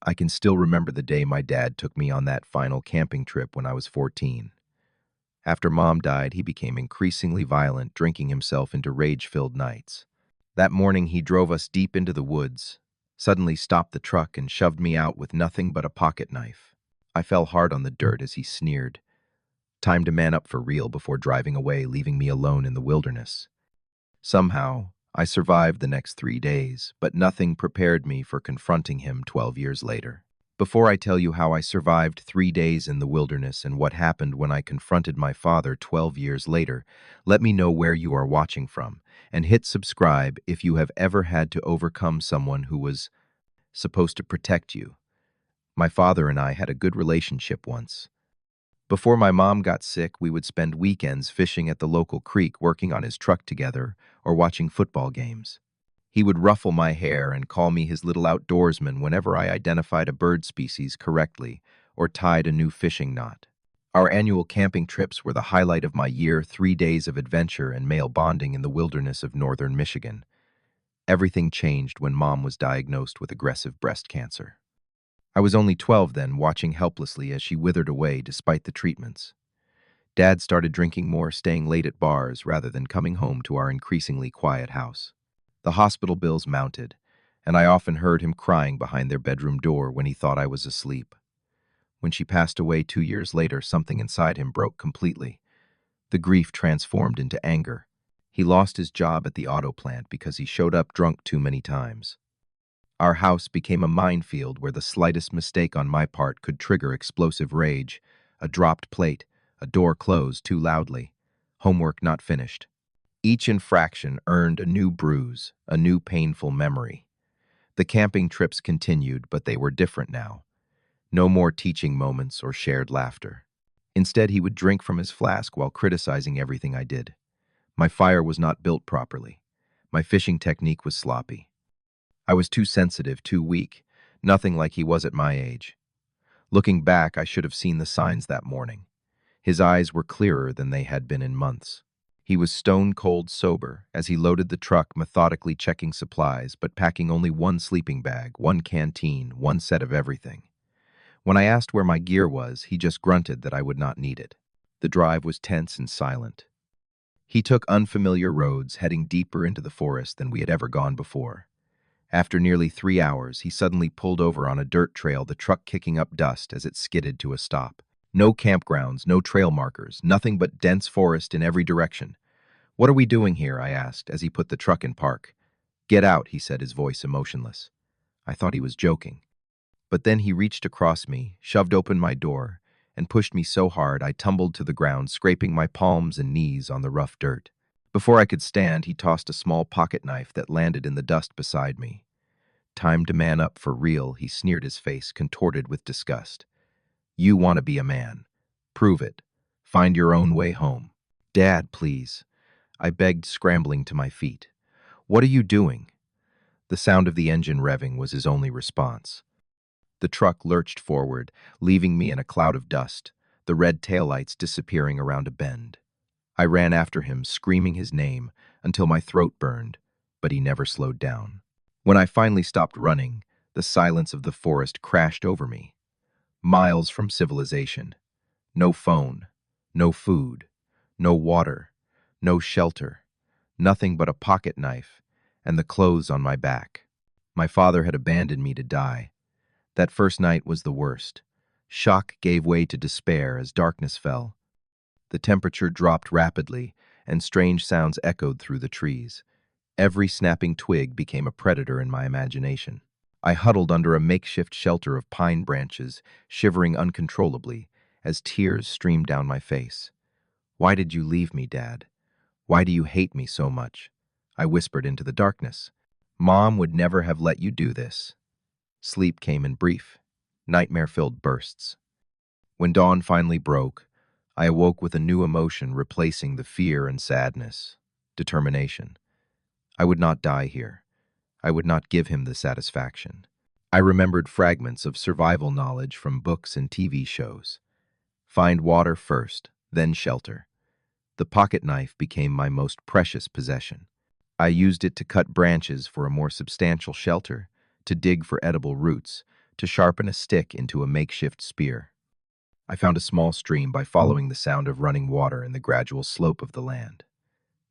I can still remember the day my dad took me on that final camping trip when I was 14. After Mom died, he became increasingly violent, drinking himself into rage-filled nights. That morning, he drove us deep into the woods, suddenly stopped the truck and shoved me out with nothing but a pocket knife. I fell hard on the dirt as he sneered, "Time to man up for real," before driving away, leaving me alone in the wilderness. Somehow, I survived the next 3 days, but nothing prepared me for confronting him 12 years later. Before I tell you how I survived 3 days in the wilderness and what happened when I confronted my father 12 years later, let me know where you are watching from, and hit subscribe if you have ever had to overcome someone who was supposed to protect you. My father and I had a good relationship once. Before my mom got sick, we would spend weekends fishing at the local creek, working on his truck together, or watching football games. He would ruffle my hair and call me his little outdoorsman whenever I identified a bird species correctly or tied a new fishing knot. Our annual camping trips were the highlight of my year, 3 days of adventure and male bonding in the wilderness of northern Michigan. Everything changed when Mom was diagnosed with aggressive breast cancer. I was only 12 then, watching helplessly as she withered away despite the treatments. Dad started drinking more, staying late at bars rather than coming home to our increasingly quiet house. The hospital bills mounted, and I often heard him crying behind their bedroom door when he thought I was asleep. When she passed away 2 years later, something inside him broke completely. The grief transformed into anger. He lost his job at the auto plant because he showed up drunk too many times. Our house became a minefield where the slightest mistake on my part could trigger explosive rage: a dropped plate, a door closed too loudly, homework not finished. Each infraction earned a new bruise, a new painful memory. The camping trips continued, but they were different now. No more teaching moments or shared laughter. Instead, he would drink from his flask while criticizing everything I did. My fire was not built properly. My fishing technique was sloppy. I was too sensitive, too weak, nothing like he was at my age. Looking back, I should have seen the signs that morning. His eyes were clearer than they had been in months. He was stone-cold sober as he loaded the truck, methodically checking supplies, but packing only one sleeping bag, one canteen, one set of everything. When I asked where my gear was, he just grunted that I would not need it. The drive was tense and silent. He took unfamiliar roads, heading deeper into the forest than we had ever gone before. After nearly 3 hours, he suddenly pulled over on a dirt trail, the truck kicking up dust as it skidded to a stop. No campgrounds, no trail markers, nothing but dense forest in every direction. "What are we doing here?" I asked as he put the truck in park. "Get out," he said, his voice emotionless. I thought he was joking. But then he reached across me, shoved open my door, and pushed me so hard I tumbled to the ground, scraping my palms and knees on the rough dirt. Before I could stand, he tossed a small pocket knife that landed in the dust beside me. "Time to man up for real," he sneered, his face contorted with disgust. "You want to be a man. Prove it. Find your own way home." "Dad, please," I begged, scrambling to my feet. "What are you doing?" The sound of the engine revving was his only response. The truck lurched forward, leaving me in a cloud of dust, the red taillights disappearing around a bend. I ran after him, screaming his name until my throat burned, but he never slowed down. When I finally stopped running, the silence of the forest crashed over me. Miles from civilization. No phone, no food, no water, no shelter, nothing but a pocket knife and the clothes on my back. My father had abandoned me to die. That first night was the worst. Shock gave way to despair as darkness fell. The temperature dropped rapidly, and strange sounds echoed through the trees. Every snapping twig became a predator in my imagination. I huddled under a makeshift shelter of pine branches, shivering uncontrollably as tears streamed down my face. "Why did you leave me, Dad? Why do you hate me so much?" I whispered into the darkness. "Mom would never have let you do this." Sleep came in brief, nightmare-filled bursts. When dawn finally broke, I awoke with a new emotion replacing the fear and sadness: determination. I would not die here. I would not give him the satisfaction. I remembered fragments of survival knowledge from books and TV shows. Find water first, then shelter. The pocket knife became my most precious possession. I used it to cut branches for a more substantial shelter, to dig for edible roots, to sharpen a stick into a makeshift spear. I found a small stream by following the sound of running water and the gradual slope of the land.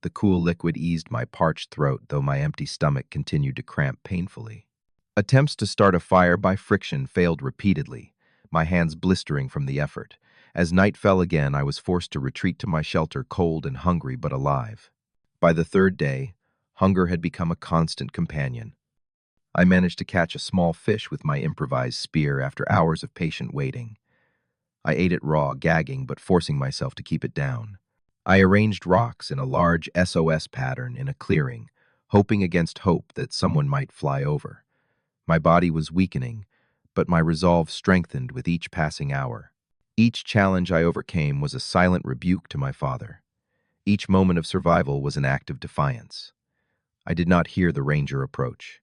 The cool liquid eased my parched throat, though my empty stomach continued to cramp painfully. Attempts to start a fire by friction failed repeatedly, my hands blistering from the effort. As night fell again, I was forced to retreat to my shelter, cold and hungry but alive. By the third day, hunger had become a constant companion. I managed to catch a small fish with my improvised spear after hours of patient waiting. I ate it raw, gagging but forcing myself to keep it down. I arranged rocks in a large SOS pattern in a clearing, hoping against hope that someone might fly over. My body was weakening, but my resolve strengthened with each passing hour. Each challenge I overcame was a silent rebuke to my father. Each moment of survival was an act of defiance. I did not hear the ranger approach.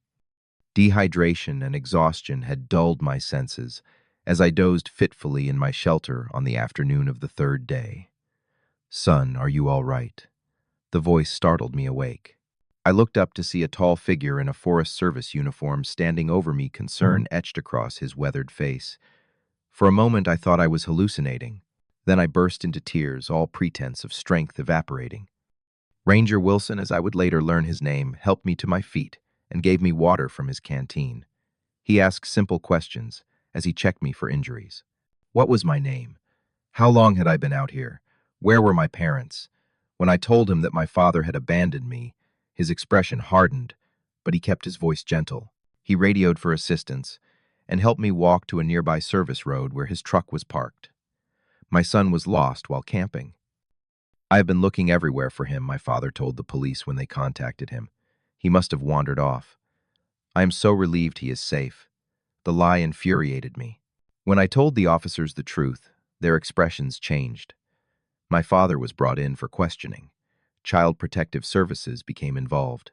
Dehydration and exhaustion had dulled my senses as I dozed fitfully in my shelter on the afternoon of the third day. "Son, are you all right?" The voice startled me awake. I looked up to see a tall figure in a Forest Service uniform standing over me, concern etched across his weathered face. For a moment I thought I was hallucinating. Then I burst into tears, all pretense of strength evaporating. Ranger Wilson, as I would later learn his name, helped me to my feet and gave me water from his canteen. He asked simple questions as he checked me for injuries. What was my name? How long had I been out here? Where were my parents? When I told him that my father had abandoned me, his expression hardened, but he kept his voice gentle. He radioed for assistance and helped me walk to a nearby service road where his truck was parked. My son was lost while camping. "I have been looking everywhere for him," my father told the police when they contacted him. "He must have wandered off. I am so relieved he is safe." The lie infuriated me. When I told the officers the truth, their expressions changed. My father was brought in for questioning. Child Protective Services became involved.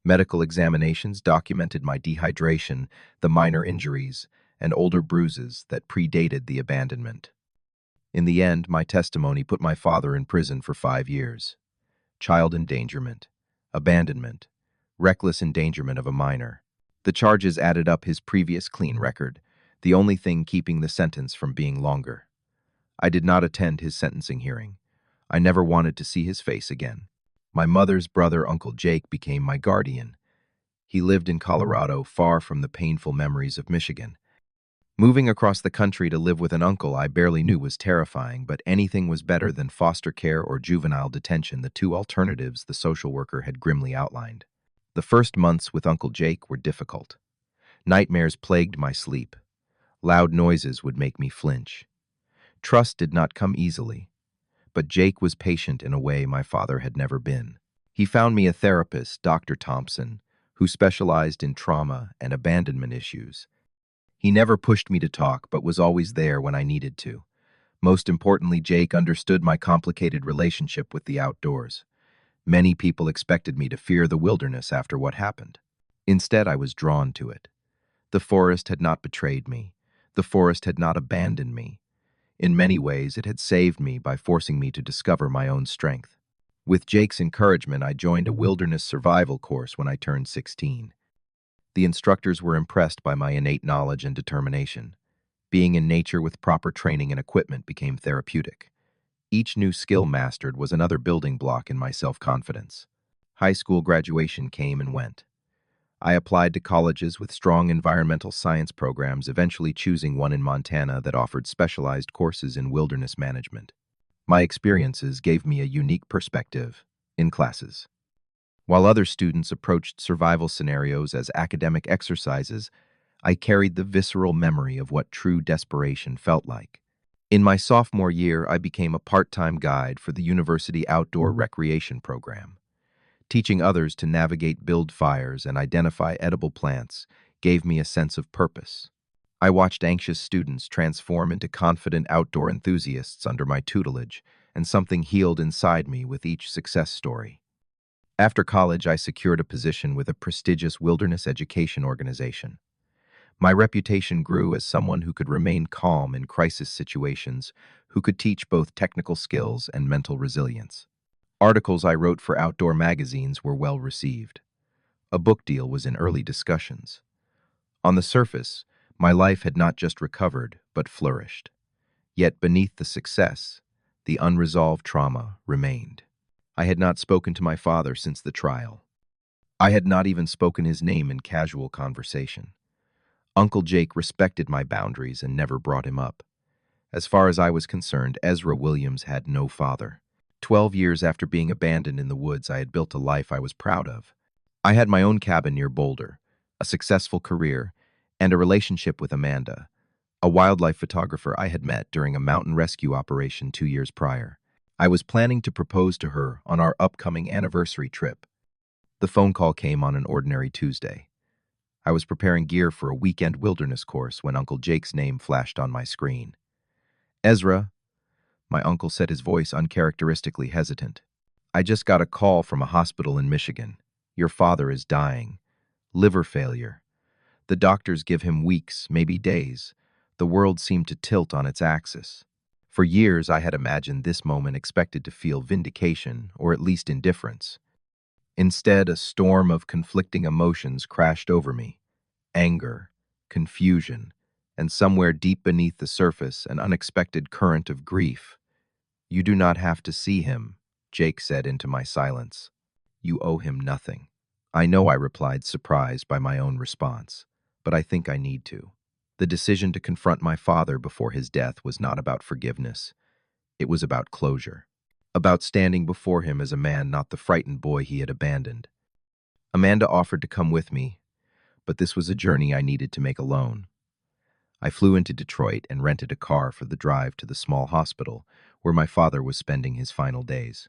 Medical examinations documented my dehydration, the minor injuries, and older bruises that predated the abandonment. In the end, my testimony put my father in prison for 5 years. Child endangerment, abandonment, reckless endangerment of a minor. The charges added up his previous clean record, the only thing keeping the sentence from being longer. I did not attend his sentencing hearing. I never wanted to see his face again. My mother's brother, Uncle Jake, became my guardian. He lived in Colorado, far from the painful memories of Michigan. Moving across the country to live with an uncle I barely knew was terrifying, but anything was better than foster care or juvenile detention, the two alternatives the social worker had grimly outlined. The first months with Uncle Jake were difficult. Nightmares plagued my sleep. Loud noises would make me flinch. Trust did not come easily, but Jake was patient in a way my father had never been. He found me a therapist, Dr. Thompson, who specialized in trauma and abandonment issues. He never pushed me to talk, but was always there when I needed to. Most importantly, Jake understood my complicated relationship with the outdoors. Many people expected me to fear the wilderness after what happened. Instead, I was drawn to it. The forest had not betrayed me. The forest had not abandoned me. In many ways, it had saved me by forcing me to discover my own strength. With Jake's encouragement, I joined a wilderness survival course when I turned 16. The instructors were impressed by my innate knowledge and determination. Being in nature with proper training and equipment became therapeutic. Each new skill mastered was another building block in my self-confidence. High school graduation came and went. I applied to colleges with strong environmental science programs, eventually choosing one in Montana that offered specialized courses in wilderness management. My experiences gave me a unique perspective in classes. While other students approached survival scenarios as academic exercises, I carried the visceral memory of what true desperation felt like. In my sophomore year, I became a part-time guide for the university outdoor recreation program. Teaching others to navigate build fires and identify edible plants gave me a sense of purpose. I watched anxious students transform into confident outdoor enthusiasts under my tutelage, and something healed inside me with each success story. After college, I secured a position with a prestigious wilderness education organization. My reputation grew as someone who could remain calm in crisis situations, who could teach both technical skills and mental resilience. Articles I wrote for outdoor magazines were well received. A book deal was in early discussions. On the surface, My life had not just recovered, but flourished. Yet beneath the success, the unresolved trauma remained. I had not spoken to my father since the trial. I had not even spoken his name in casual conversation. Uncle Jake respected my boundaries and never brought him up. As far as I was concerned, Ezra Williams had no father. 12 years after being abandoned in the woods, I had built a life I was proud of. I had my own cabin near Boulder, a successful career, and a relationship with Amanda, a wildlife photographer I had met during a mountain rescue operation 2 years prior. I was planning to propose to her on our upcoming anniversary trip. The phone call came on an ordinary Tuesday. I was preparing gear for a weekend wilderness course when Uncle Jake's name flashed on my screen. Ezra, my uncle said, his voice uncharacteristically hesitant. I just got a call from a hospital in Michigan. Your father is dying. Liver failure. The doctors give him weeks, maybe days. The world seemed to tilt on its axis. For years, I had imagined this moment, expected to feel vindication, or at least indifference. Instead, a storm of conflicting emotions crashed over me. Anger, confusion, and somewhere deep beneath the surface, an unexpected current of grief. You do not have to see him, Jake said into my silence. You owe him nothing. I know, I replied, surprised by my own response, but I think I need to. The decision to confront my father before his death was not about forgiveness. It was about closure. About standing before him as a man, not the frightened boy he had abandoned. Amanda offered to come with me, but this was a journey I needed to make alone. I flew into Detroit and rented a car for the drive to the small hospital where my father was spending his final days.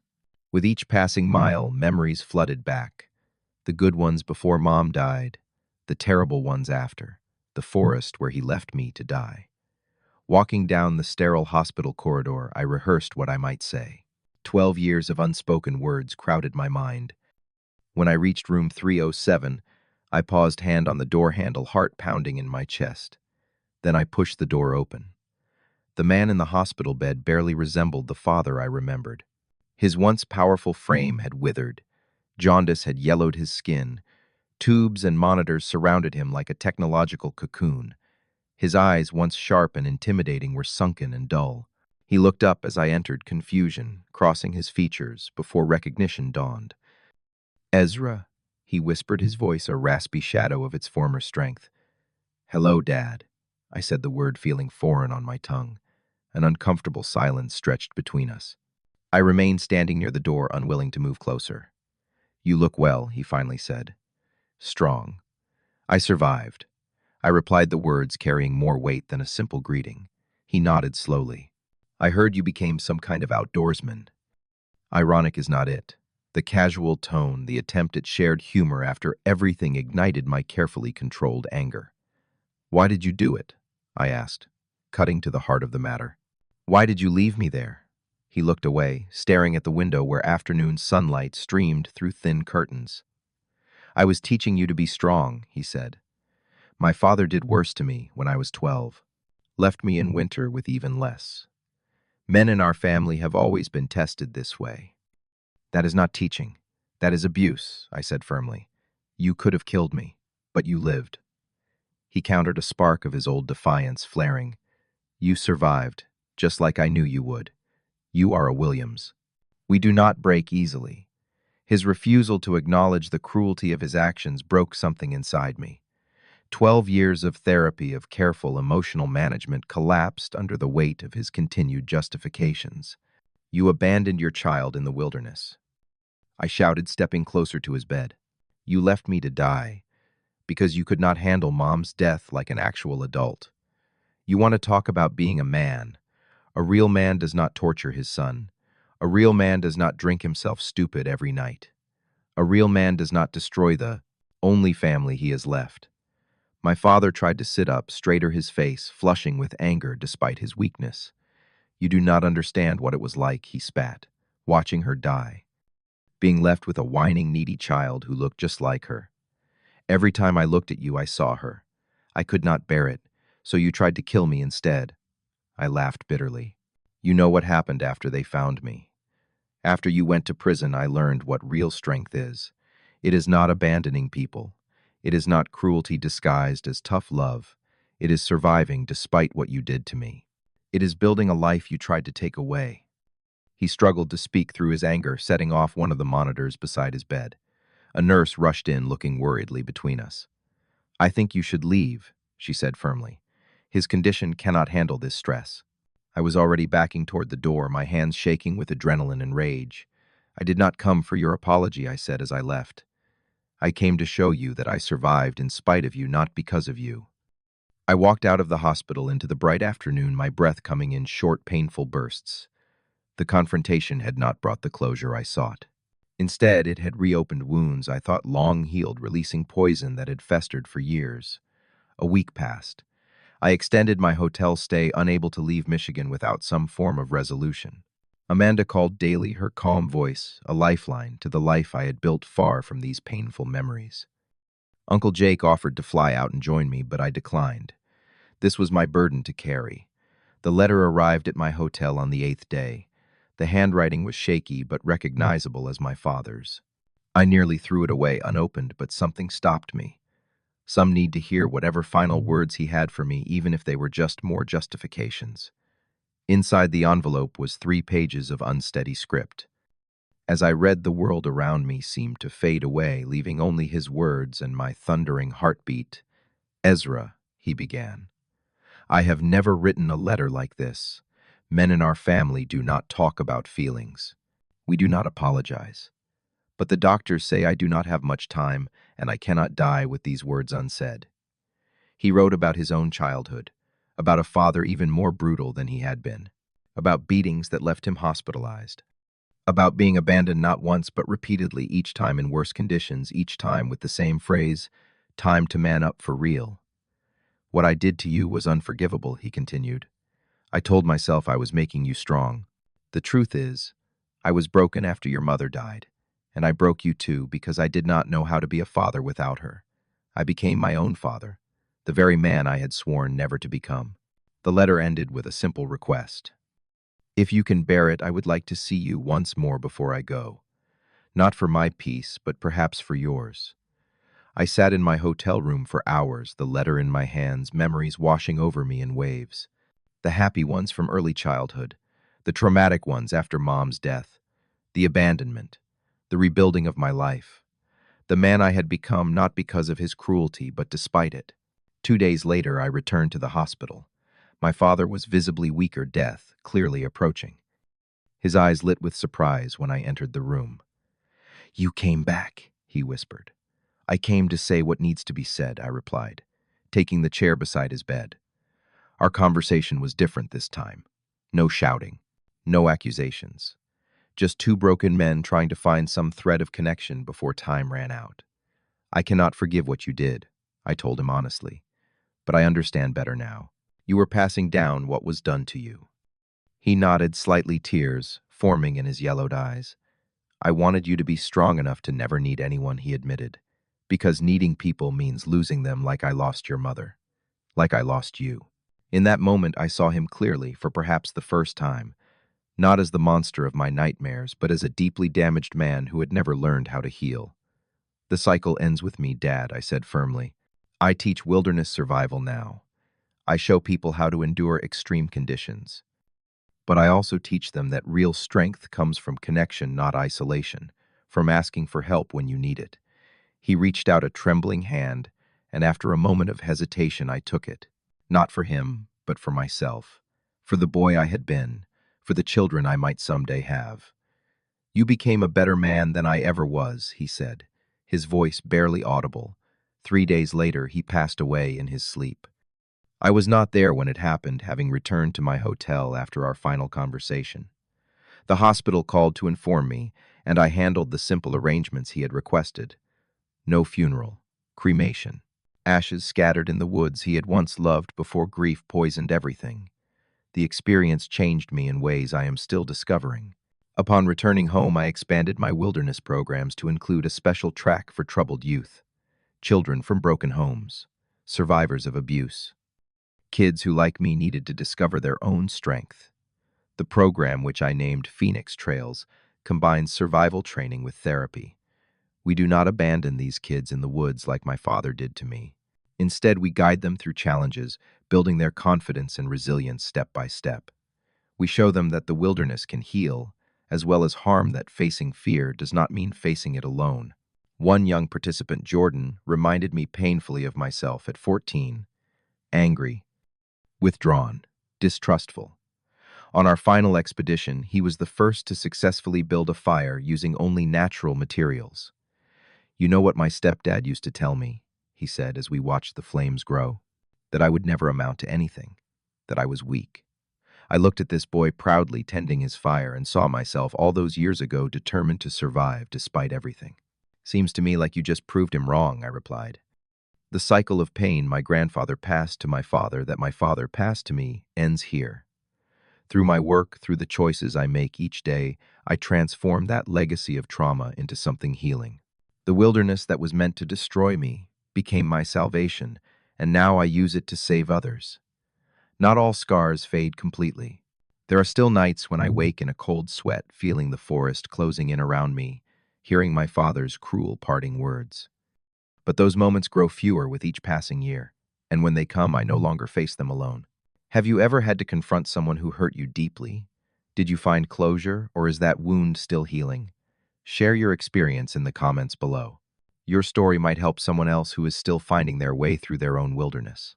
With each passing mile, memories flooded back. The good ones before Mom died, the terrible ones after, the forest where he left me to die. Walking down the sterile hospital corridor, I rehearsed what I might say. 12 years of unspoken words crowded my mind. When I reached room 307, I paused, hand on the door handle, heart pounding in my chest. Then I pushed the door open. The man in the hospital bed barely resembled the father I remembered. His once powerful frame had withered. Jaundice had yellowed his skin. Tubes and monitors surrounded him like a technological cocoon. His eyes, once sharp and intimidating, were sunken and dull. He looked up as I entered, confusion crossing his features before recognition dawned. Ezra, he whispered, his voice a raspy shadow of its former strength. Hello, Dad, I said, the word feeling foreign on my tongue. An uncomfortable silence stretched between us. I remained standing near the door, unwilling to move closer. You look well, he finally said. Strong. I survived. I replied, the words carrying more weight than a simple greeting. He nodded slowly. I heard you became some kind of outdoorsman. Ironic is not it. The casual tone, the attempt at shared humor after everything ignited my carefully controlled anger. Why did you do it? I asked, cutting to the heart of the matter. Why did you leave me there? He looked away, staring at the window where afternoon sunlight streamed through thin curtains. I was teaching you to be strong, he said. My father did worse to me when I was 12. Left me in winter with even less. Men in our family have always been tested this way. That is not teaching. That is abuse, I said firmly. You could have killed me, but you lived. He countered, a spark of his old defiance flaring. You survived, just like I knew you would. You are a Williams. We do not break easily. His refusal to acknowledge the cruelty of his actions broke something inside me. 12 years of therapy, of careful emotional management, collapsed under the weight of his continued justifications. You abandoned your child in the wilderness. I shouted, stepping closer to his bed. You left me to die because you could not handle Mom's death like an actual adult. You want to talk about being a man? A real man does not torture his son. A real man does not drink himself stupid every night. A real man does not destroy the only family he has left. My father tried to sit up, straighter, his face flushing with anger despite his weakness. You do not understand what it was like, he spat, watching her die. Being left with a whining, needy child who looked just like her. Every time I looked at you, I saw her. I could not bear it, so you tried to kill me instead. I laughed bitterly. You know what happened after they found me. After you went to prison, I learned what real strength is. It is not abandoning people. It is not cruelty disguised as tough love. It is surviving despite what you did to me. It is building a life you tried to take away." He struggled to speak through his anger, setting off one of the monitors beside his bed. A nurse rushed in, looking worriedly between us. "I think you should leave," she said firmly. "His condition cannot handle this stress." I was already backing toward the door, my hands shaking with adrenaline and rage. "I did not come for your apology," I said as I left. "I came to show you that I survived in spite of you, not because of you." I walked out of the hospital into the bright afternoon, my breath coming in short, painful bursts. The confrontation had not brought the closure I sought. Instead, it had reopened wounds I thought long healed, releasing poison that had festered for years. A week passed. I extended my hotel stay, unable to leave Michigan without some form of resolution. Amanda called daily, her calm voice a lifeline to the life I had built far from these painful memories. Uncle Jake offered to fly out and join me, but I declined. This was my burden to carry. The letter arrived at my hotel on the 8th day. The handwriting was shaky but recognizable as my father's. I nearly threw it away unopened, but something stopped me. Some need to hear whatever final words he had for me, even if they were just more justifications. Inside the envelope was 3 pages of unsteady script. As I read, the world around me seemed to fade away, leaving only his words and my thundering heartbeat. "Ezra," he began, "I have never written a letter like this. Men in our family do not talk about feelings. We do not apologize. But the doctors say I do not have much time, and I cannot die with these words unsaid." He wrote about his own childhood, about a father even more brutal than he had been, about beatings that left him hospitalized, about being abandoned not once but repeatedly, each time in worse conditions, each time with the same phrase, "Time to man up for real." "What I did to you was unforgivable," he continued. "I told myself I was making you strong. The truth is, I was broken after your mother died, and I broke you too because I did not know how to be a father without her. I became my own father, the very man I had sworn never to become." The letter ended with a simple request. "If you can bear it, I would like to see you once more before I go. Not for my peace, but perhaps for yours." I sat in my hotel room for hours, the letter in my hands, memories washing over me in waves. The happy ones from early childhood, the traumatic ones after Mom's death, the abandonment, the rebuilding of my life, the man I had become not because of his cruelty, but despite it. 2 days later, I returned to the hospital. My father was visibly weaker, death clearly approaching. His eyes lit with surprise when I entered the room. "You came back," he whispered. "I came to say what needs to be said," I replied, taking the chair beside his bed. Our conversation was different this time. No shouting, no accusations. Just 2 broken men trying to find some thread of connection before time ran out. "I cannot forgive what you did," I told him honestly, "but I understand better now. You were passing down what was done to you." He nodded, slightly, tears forming in his yellowed eyes. "I wanted you to be strong enough to never need anyone," he admitted, "because needing people means losing them, like I lost your mother, like I lost you." In that moment, I saw him clearly, for perhaps the first time, not as the monster of my nightmares, but as a deeply damaged man who had never learned how to heal. "The cycle ends with me, Dad," I said firmly. "I teach wilderness survival now. I show people how to endure extreme conditions. But I also teach them that real strength comes from connection, not isolation, from asking for help when you need it." He reached out a trembling hand, and after a moment of hesitation, I took it. Not for him, but for myself, for the boy I had been, for the children I might someday have. "You became a better man than I ever was," he said, his voice barely audible. 3 days later, he passed away in his sleep. I was not there when it happened, having returned to my hotel after our final conversation. The hospital called to inform me, and I handled the simple arrangements he had requested. No funeral, cremation, ashes scattered in the woods he had once loved before grief poisoned everything. The experience changed me in ways I am still discovering. Upon returning home, I expanded my wilderness programs to include a special track for troubled youth, children from broken homes, survivors of abuse, kids who, like me, needed to discover their own strength. The program, which I named Phoenix Trails, combines survival training with therapy. We do not abandon these kids in the woods like my father did to me. Instead, we guide them through challenges, building their confidence and resilience step by step. We show them that the wilderness can heal, as well as harm, that facing fear does not mean facing it alone. One young participant, Jordan, reminded me painfully of myself at 14, angry, withdrawn, distrustful. On our final expedition, he was the first to successfully build a fire using only natural materials. "You know what my stepdad used to tell me," he said as we watched the flames grow, "that I would never amount to anything, that I was weak." I looked at this boy proudly tending his fire and saw myself all those years ago determined to survive despite everything. "Seems to me like you just proved him wrong," I replied. "The cycle of pain my grandfather passed to my father, that my father passed to me, ends here. Through my work, through the choices I make each day, I transform that legacy of trauma into something healing. The wilderness that was meant to destroy me became my salvation, and now I use it to save others." Not all scars fade completely. There are still nights when I wake in a cold sweat, feeling the forest closing in around me, hearing my father's cruel parting words. But those moments grow fewer with each passing year, and when they come, I no longer face them alone. Have you ever had to confront someone who hurt you deeply? Did you find closure, or is that wound still healing? Share your experience in the comments below. Your story might help someone else who is still finding their way through their own wilderness.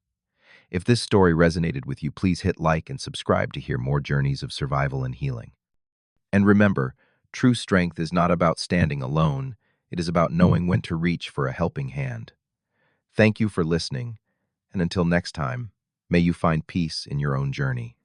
If this story resonated with you, please hit like and subscribe to hear more journeys of survival and healing. And remember, true strength is not about standing alone, it is about knowing when to reach for a helping hand. Thank you for listening, and until next time, may you find peace in your own journey.